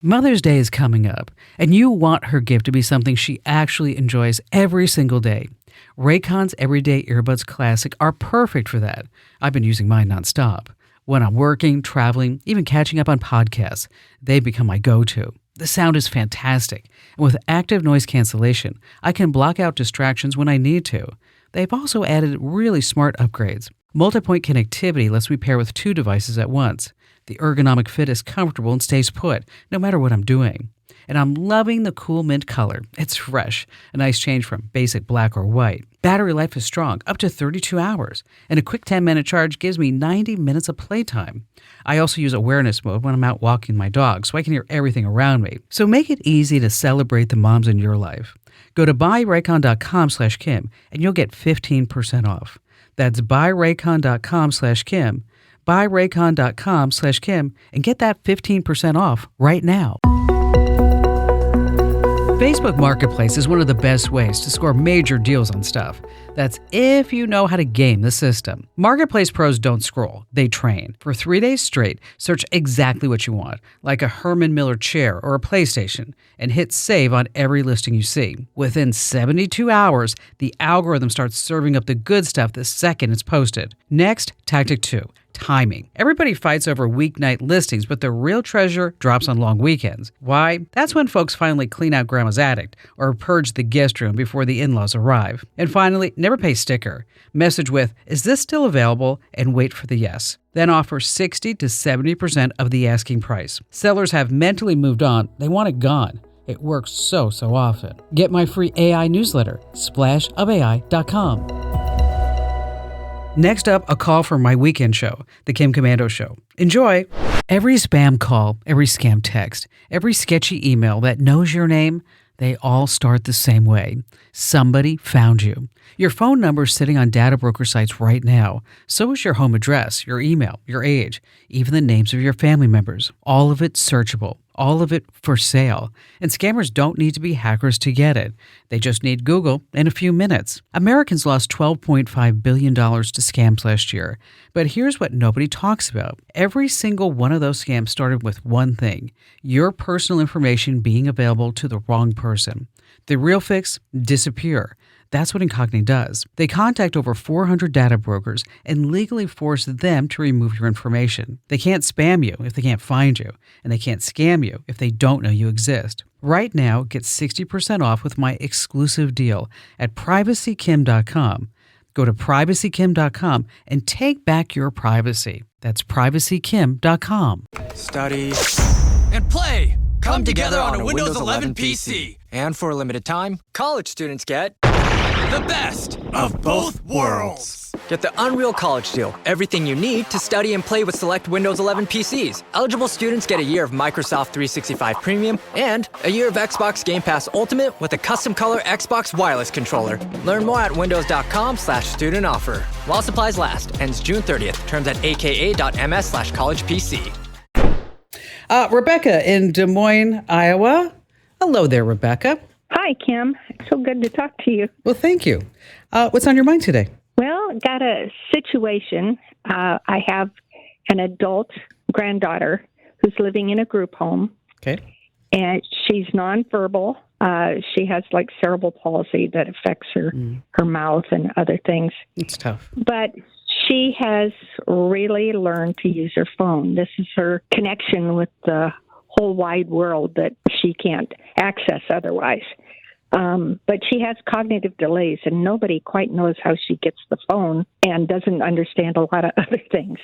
Mother's Day is coming up, and you want her gift to be something she actually enjoys every single day. Raycon's Everyday Earbuds Classic are perfect for that. I've been using mine nonstop. When I'm working, traveling, even catching up on podcasts, they've become my go-to. The sound is fantastic, and with active noise cancellation, I can block out distractions when I need to. They've also added really smart upgrades. Multi-point connectivity lets me pair with two devices at once. The ergonomic fit is comfortable and stays put, no matter what I'm doing. And I'm loving the cool mint color. It's fresh, a nice change from basic black or white. Battery life is strong, up to 32 hours, and a quick 10-minute charge gives me 90 minutes of playtime. I also use awareness mode when I'm out walking my dog, so I can hear everything around me. So make it easy to celebrate the moms in your life. Go to buyraycon.com/Kim, and you'll get 15% off. That's buyraycon.com/Kim. buyraycon.com/Kim and get that 15% off right now. Facebook Marketplace is one of the best ways to score major deals on stuff. That's if you know how to game the system. Marketplace pros don't scroll, they train. For 3 days straight, search exactly what you want, like a Herman Miller chair or a PlayStation, and hit save on every listing you see. Within 72 hours, the algorithm starts serving up the good stuff the second it's posted. Next, tactic 2. Timing. Everybody fights over weeknight listings, but the real treasure drops on long weekends. Why? That's when folks finally clean out grandma's attic or purge the guest room before the in-laws arrive. And finally, never pay sticker. Message with, "Is this still available?" and wait for the yes. Then offer 60 to 70% of the asking price. Sellers have mentally moved on. They want it gone. It works so often. Get my free AI newsletter, splashofai.com. Next up, a call for my weekend show, The Kim Komando Show. Enjoy! Every spam call, every scam text, every sketchy email that knows your name, they all start the same way. Somebody found you. Your phone number is sitting on data broker sites right now. So is your home address, your email, your age, even the names of your family members. All of it searchable. All of it for sale. And scammers don't need to be hackers to get it. They just need Google in a few minutes. Americans lost $12.5 billion to scams last year. But here's what nobody talks about. Every single one of those scams started with one thing: your personal information being available to the wrong person. The real fix? Disappear. That's what Incogni does. They contact over 400 data brokers and legally force them to remove your information. They can't spam you if they can't find you, and they can't scam you if they don't know you exist. Right now, get 60% off with my exclusive deal at privacykim.com. Go to privacykim.com and take back your privacy. That's privacykim.com. Study and play come together on a Windows 11 PC. And for a limited time, college students get the best of both worlds. Get the Unreal College Deal. Everything you need to study and play with select Windows 11 PCs. Eligible students get a year of Microsoft 365 Premium and a year of Xbox Game Pass Ultimate with a custom color Xbox wireless controller. Learn more at windows.com/student offer. While supplies last. Ends June 30th. Terms at aka.ms/collegepc. Rebecca in Des Moines, Iowa. Hello there, Rebecca. Hi, Kim. So good to talk to you. Well, thank you. What's on your mind today? Well, got a situation. I have an adult granddaughter who's living in a group home. Okay. And she's nonverbal. She has like cerebral palsy that affects her mouth and other things. It's tough. But she has really learned to use her phone. This is her connection with the whole wide world that she can't access otherwise. But she has cognitive delays, and nobody quite knows how she gets the phone and doesn't understand a lot of other things.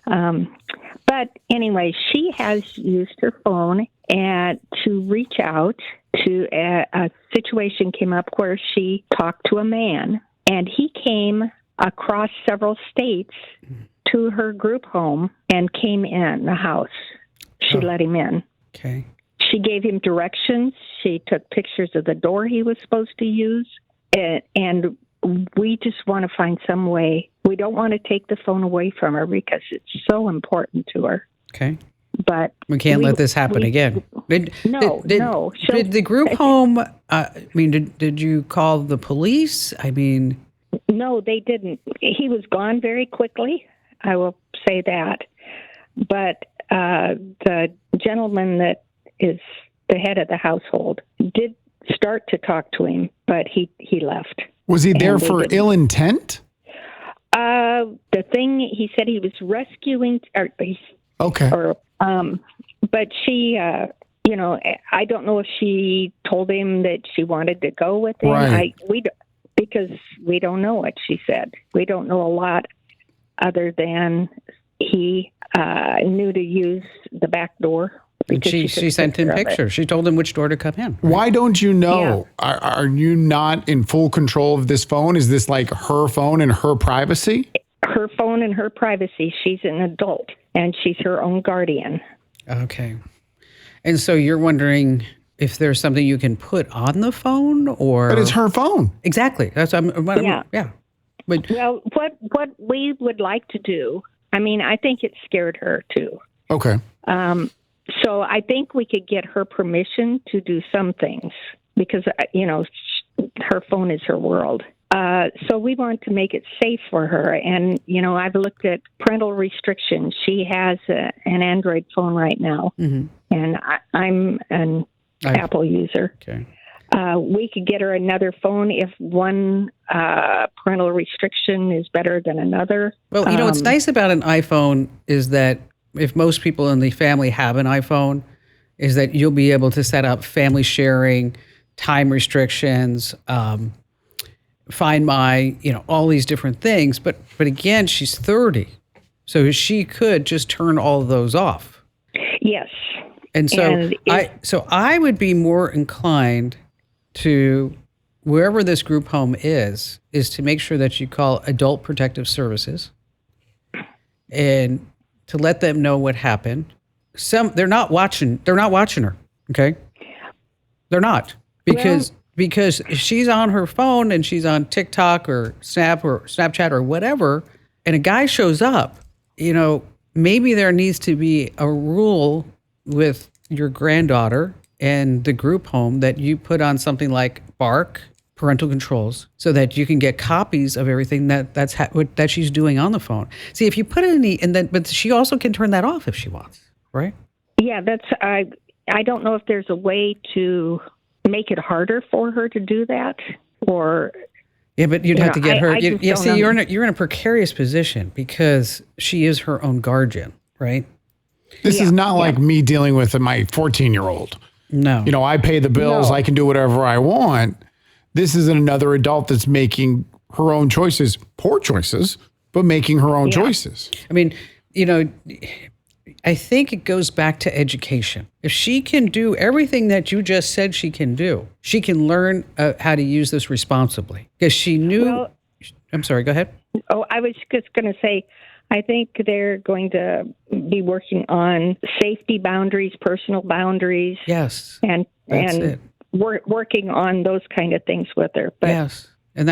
But anyway, she has used her phone and to reach out to a situation came up where she talked to a man, and he came across several states to her group home and came in the house. She let him in. Okay. She gave him directions. She took pictures of the door he was supposed to use. And we just want to find some way. We don't want to take the phone away from her because it's so important to her. Okay. But we can't let this happen again. Did the group home, did you call the police? No, they didn't. He was gone very quickly. I will say that. But the gentleman that is the head of the household, did start to talk to him, but he left. Was he there And they for didn't. ill intent? The thing he said he was rescuing, Okay. but she, I don't know if she told him that she wanted to go with him. Right. Because we don't know what she said. We don't know a lot other than he knew to use the back door. And because she took sent him picture of it. pictures. She told him which door to come in. Why don't you know? Are you not in full control of this phone? Is this like her phone and her privacy? Her phone and her privacy. She's an adult, and she's her own guardian. Okay. And so you're wondering if there's something you can put on the phone, or But it's her phone. exactly. That's Yeah. yeah. But Well, what we would like to do, I mean, I think it scared her too. Okay. So I think we could get her permission to do some things because, her phone is her world. So we want to make it safe for her. And, I've looked at parental restrictions. She has an Android phone right now, and I'm an Apple user. okay. We could get her another phone if one parental restriction is better than another. Well, what's nice about an iPhone is that if most people in the family have an iPhone, is that you'll be able to set up family sharing, time restrictions, Find My, all these different things. But again, she's 30, so she could just turn all of those off. Yes. And so And I would be more inclined to, wherever this group home is to make sure that you call Adult Protective Services and to let them know what happened. They're not watching her, okay? They're not, because she's on her phone and she's on TikTok or Snap or Snapchat or whatever, and a guy shows up, maybe there needs to be a rule with your granddaughter and the group home that you put on something like Bark parental controls so that you can get copies of everything that she's doing on the phone. See, if you put it but she also can turn that off if she wants, right? Yeah, I don't know if there's a way to make it harder for her to do that, or yeah, but you'd have to get her. I just don't See, you're in a precarious position because she is her own guardian, right? This is not like me dealing with my 14-year-old. No, I pay the bills. No. I can do whatever I want. This is another adult that's making her own choices, poor choices, but making her own choices. I mean, I think it goes back to education. If she can do everything that you just said she can do, she can learn how to use this responsibly. Because she knew. Well, I'm sorry, go ahead. Oh, I was just going to say, I think they're going to be working on safety boundaries, personal boundaries, Yes. and it. working on those kind of things with her. But Yes. And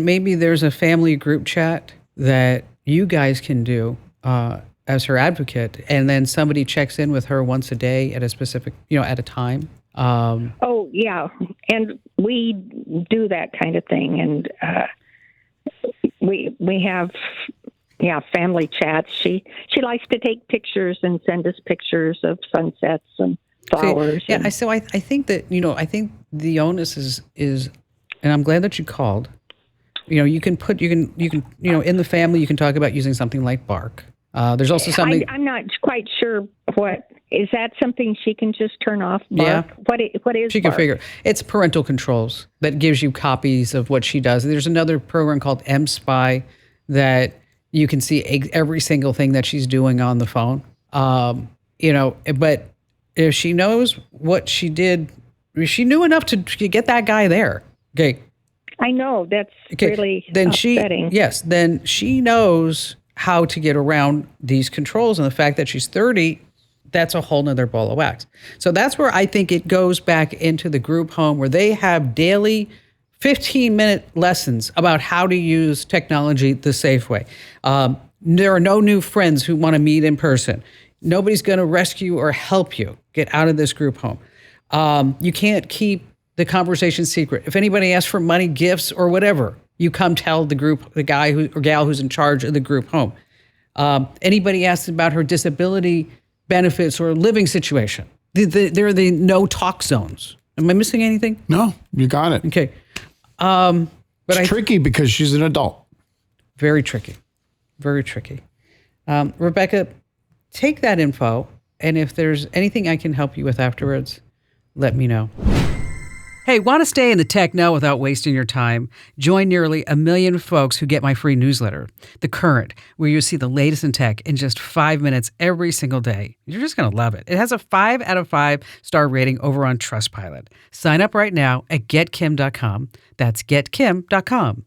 maybe there's a family group chat that you guys can do as her advocate, and then somebody checks in with her once a day at a specific, at a time. oh yeah, and we do that kind of thing, and we have family chats. She likes to take pictures and send us pictures of sunsets and flowers. See, so I think that I think the onus is, and I'm glad that you called. You can in the family you can talk about using something like Bark. There's also something. I'm not quite sure what is that something she can just turn off. Bark? Yeah. What is She can Bark? figure. It's parental controls that gives you copies of what she does. There's another program called MSpy that you can see every single thing that she's doing on the phone. But if she knows what she did, she knew enough to get that guy there. Okay. I know that's really upsetting. Then she knows how to get around these controls, and the fact that she's 30, that's a whole nother ball of wax. So that's where I think it goes back into the group home where they have daily 15-minute lessons about how to use technology the safe way. There are no new friends who want to meet in person. Nobody's going to rescue or help you get out of this group home. You can't keep the conversation secret. If anybody asks for money, gifts, or whatever, you come tell the guy or gal who's in charge of the group home. Anybody asks about her disability benefits or living situation. They're the no talk zones. Am I missing anything? No, you got it. Okay. But it's tricky because she's an adult. Very tricky. Very tricky. Rebecca, take that info, and if there's anything I can help you with afterwards, let me know. Hey, want to stay in the tech know without wasting your time? Join nearly 1 million folks who get my free newsletter, The Current, where you see the latest in tech in just 5 minutes every single day. You're just going to love it. It has a 5 out of 5 star rating over on Trustpilot. Sign up right now at getkim.com. That's getkim.com.